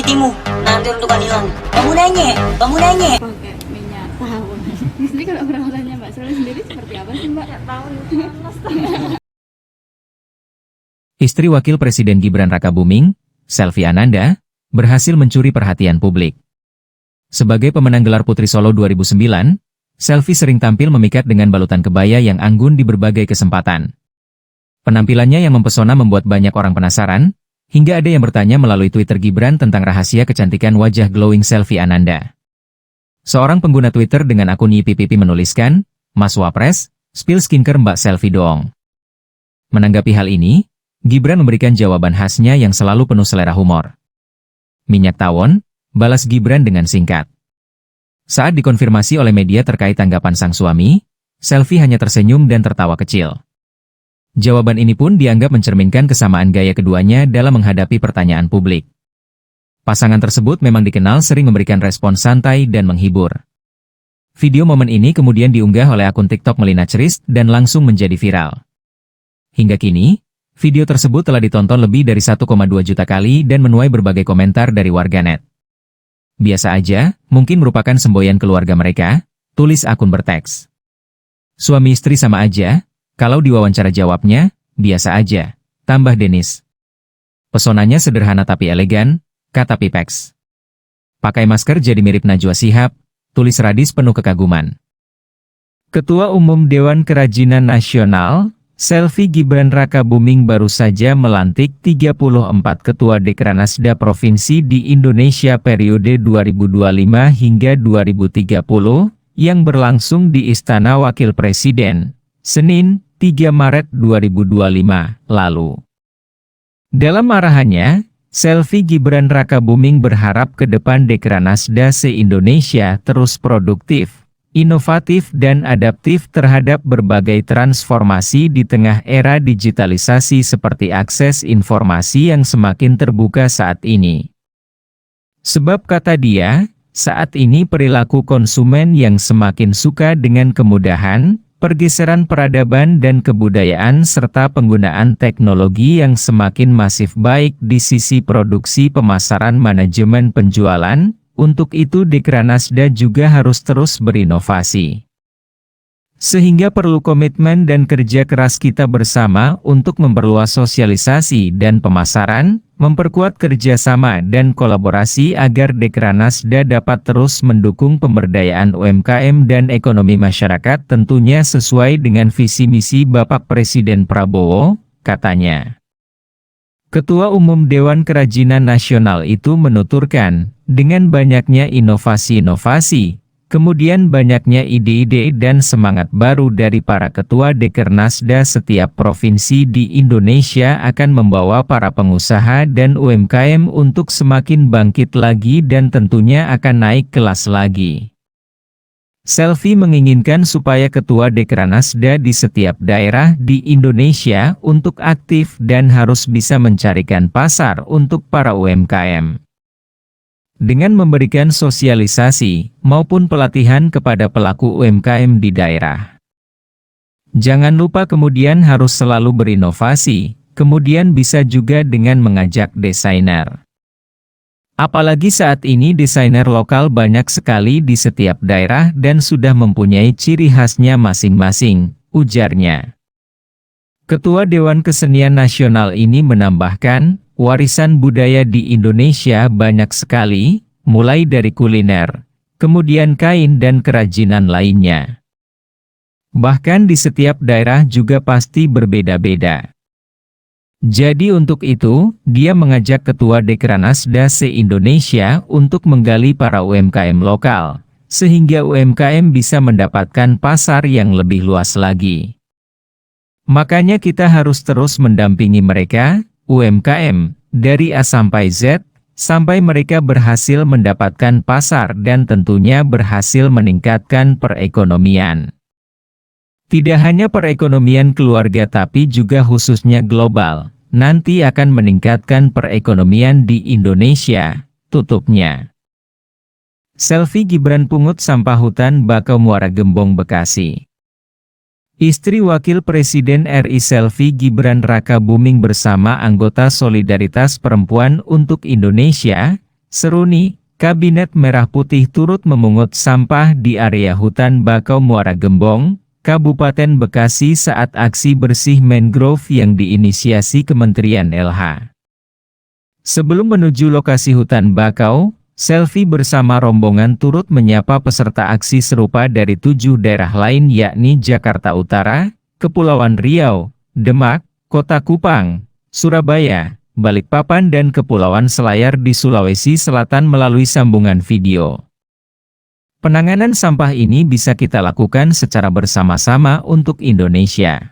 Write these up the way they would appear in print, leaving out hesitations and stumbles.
titimu, nanti untuk hilang. Kamu nanya, kamu nanya. Pakai minyak tawon. Jadi kalau perawatannya Mbak Srul sendiri seperti apa sih Mbak? Minyak tawon panas. Istri Wakil Presiden Gibran Rakabuming, Selvi Ananda, berhasil mencuri perhatian publik. Sebagai pemenang gelar Putri Solo 2009, Selvi sering tampil memikat dengan balutan kebaya yang anggun di berbagai kesempatan. Penampilannya yang mempesona membuat banyak orang penasaran, hingga ada yang bertanya melalui Twitter Gibran tentang rahasia kecantikan wajah glowing Selvi Ananda. Seorang pengguna Twitter dengan akun YPPP menuliskan, "Mas Wapres, spill skincare Mbak Selvi doong." Menanggapi hal ini, Gibran memberikan jawaban khasnya yang selalu penuh selera humor. "Minyak tawon," balas Gibran dengan singkat. Saat dikonfirmasi oleh media terkait tanggapan sang suami, Selvi hanya tersenyum dan tertawa kecil. Jawaban ini pun dianggap mencerminkan kesamaan gaya keduanya dalam menghadapi pertanyaan publik. Pasangan tersebut memang dikenal sering memberikan respon santai dan menghibur. Video momen ini kemudian diunggah oleh akun TikTok Melina Ceris dan langsung menjadi viral. Hingga kini, video tersebut telah ditonton lebih dari 1,2 juta kali dan menuai berbagai komentar dari warganet. "Biasa aja, mungkin merupakan semboyan keluarga mereka," tulis akun berteks. "Suami istri sama aja, kalau diwawancara jawabnya, biasa aja," tambah Denis. "Pesonanya sederhana tapi elegan," kata Pipex. "Pakai masker jadi mirip Najwa Shihab," tulis Radis penuh kekaguman. Ketua Umum Dewan Kerajinan Nasional, Selvi Gibran Rakabuming baru saja melantik 34 Ketua Dekranasda Provinsi di Indonesia periode 2025 hingga 2030, yang berlangsung di Istana Wakil Presiden, Senin, 3 Maret 2025, lalu. Dalam arahannya, Selvi Gibran Rakabuming berharap ke depan Dekranasda se-Indonesia terus produktif, inovatif dan adaptif terhadap berbagai transformasi di tengah era digitalisasi seperti akses informasi yang semakin terbuka saat ini. Sebab kata dia, saat ini perilaku konsumen yang semakin suka dengan kemudahan, pergeseran peradaban dan kebudayaan serta penggunaan teknologi yang semakin masif baik di sisi produksi pemasaran manajemen penjualan. Untuk itu Dekranasda juga harus terus berinovasi. Sehingga perlu komitmen dan kerja keras kita bersama untuk memperluas sosialisasi dan pemasaran, memperkuat kerjasama dan kolaborasi agar Dekranasda dapat terus mendukung pemberdayaan UMKM dan ekonomi masyarakat tentunya sesuai dengan visi misi Bapak Presiden Prabowo, katanya. Ketua Umum Dewan Kerajinan Nasional itu menuturkan, dengan banyaknya inovasi-inovasi, kemudian banyaknya ide-ide dan semangat baru dari para ketua Dekranasda setiap provinsi di Indonesia akan membawa para pengusaha dan UMKM untuk semakin bangkit lagi dan tentunya akan naik kelas lagi. Selvi menginginkan supaya ketua Dekranasda di setiap daerah di Indonesia untuk aktif dan harus bisa mencarikan pasar untuk para UMKM. Dengan memberikan sosialisasi maupun pelatihan kepada pelaku UMKM di daerah. Jangan lupa kemudian harus selalu berinovasi, kemudian bisa juga dengan mengajak desainer. Apalagi saat ini desainer lokal banyak sekali di setiap daerah dan sudah mempunyai ciri khasnya masing-masing, ujarnya. Ketua Dewan Kesenian Nasional ini menambahkan, warisan budaya di Indonesia banyak sekali, mulai dari kuliner, kemudian kain dan kerajinan lainnya. Bahkan di setiap daerah juga pasti berbeda-beda. Jadi untuk itu, dia mengajak Ketua Dekranasda se-Indonesia untuk menggali para UMKM lokal, sehingga UMKM bisa mendapatkan pasar yang lebih luas lagi. Makanya kita harus terus mendampingi mereka, UMKM, dari A sampai Z, sampai mereka berhasil mendapatkan pasar dan tentunya berhasil meningkatkan perekonomian. Tidak hanya perekonomian keluarga tapi juga khususnya global. Nanti akan meningkatkan perekonomian di Indonesia, tutupnya. Selvi Gibran pungut sampah hutan Bakau Muara Gembong, Bekasi. Istri Wakil Presiden RI Selvi Gibran Rakabuming bersama anggota Solidaritas Perempuan untuk Indonesia, Seruni, Kabinet Merah Putih turut memungut sampah di area hutan bakau Muara Gembong, Kabupaten Bekasi saat aksi bersih mangrove yang diinisiasi Kementerian LH. Sebelum menuju lokasi hutan bakau, selfie bersama rombongan turut menyapa peserta aksi serupa dari 7 daerah lain yakni Jakarta Utara, Kepulauan Riau, Demak, Kota Kupang, Surabaya, Balikpapan dan Kepulauan Selayar di Sulawesi Selatan melalui sambungan video. Penanganan sampah ini bisa kita lakukan secara bersama-sama untuk Indonesia.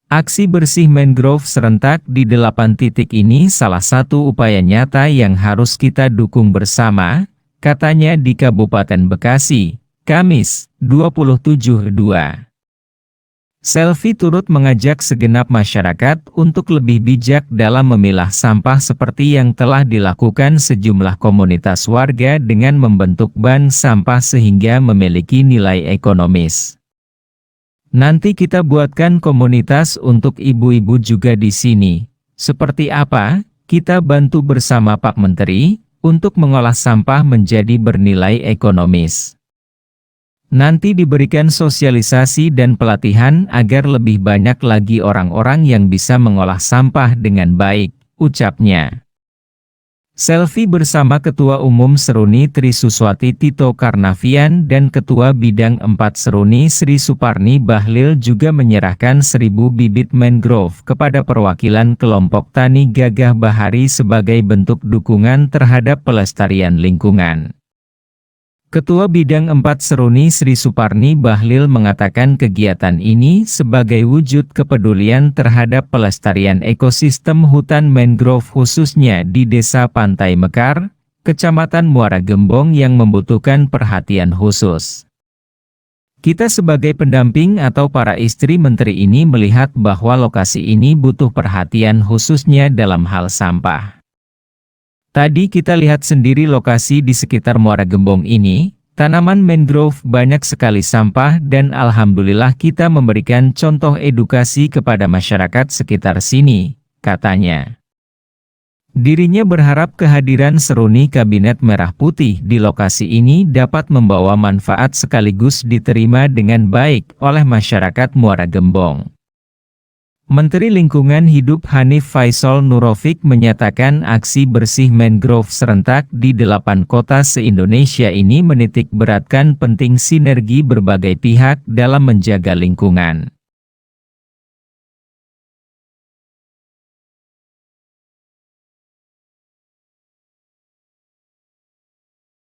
Aksi bersih mangrove serentak di 8 titik ini salah satu upaya nyata yang harus kita dukung bersama, katanya di Kabupaten Bekasi, Kamis, 27/2. Selfie turut mengajak segenap masyarakat untuk lebih bijak dalam memilah sampah seperti yang telah dilakukan sejumlah komunitas warga dengan membentuk bank sampah sehingga memiliki nilai ekonomis. Nanti kita buatkan komunitas untuk ibu-ibu juga di sini. Seperti apa? Kita bantu bersama Pak Menteri untuk mengolah sampah menjadi bernilai ekonomis. Nanti diberikan sosialisasi dan pelatihan agar lebih banyak lagi orang-orang yang bisa mengolah sampah dengan baik, ucapnya. Selfie bersama Ketua Umum Seruni Tri Suswati Tito Karnavian dan Ketua Bidang 4 Seruni Sri Suparni Bahlil juga menyerahkan 1000 bibit mangrove kepada perwakilan kelompok Tani Gagah Bahari sebagai bentuk dukungan terhadap pelestarian lingkungan. Ketua Bidang 4 Seruni Sri Suparni Bahlil mengatakan kegiatan ini sebagai wujud kepedulian terhadap pelestarian ekosistem hutan mangrove khususnya di Desa Pantai Mekar, Kecamatan Muara Gembong yang membutuhkan perhatian khusus. Kita sebagai pendamping atau para istri menteri ini melihat bahwa lokasi ini butuh perhatian khususnya dalam hal sampah. Tadi kita lihat sendiri lokasi di sekitar Muara Gembong ini, tanaman mangrove banyak sekali sampah dan alhamdulillah kita memberikan contoh edukasi kepada masyarakat sekitar sini, katanya. Dirinya berharap kehadiran Seruni Kabinet Merah Putih di lokasi ini dapat membawa manfaat sekaligus diterima dengan baik oleh masyarakat Muara Gembong. Menteri Lingkungan Hidup Hanif Faisal Nurofik menyatakan aksi bersih mangrove serentak di 8 kota se-Indonesia ini menitik beratkan penting sinergi berbagai pihak dalam menjaga lingkungan.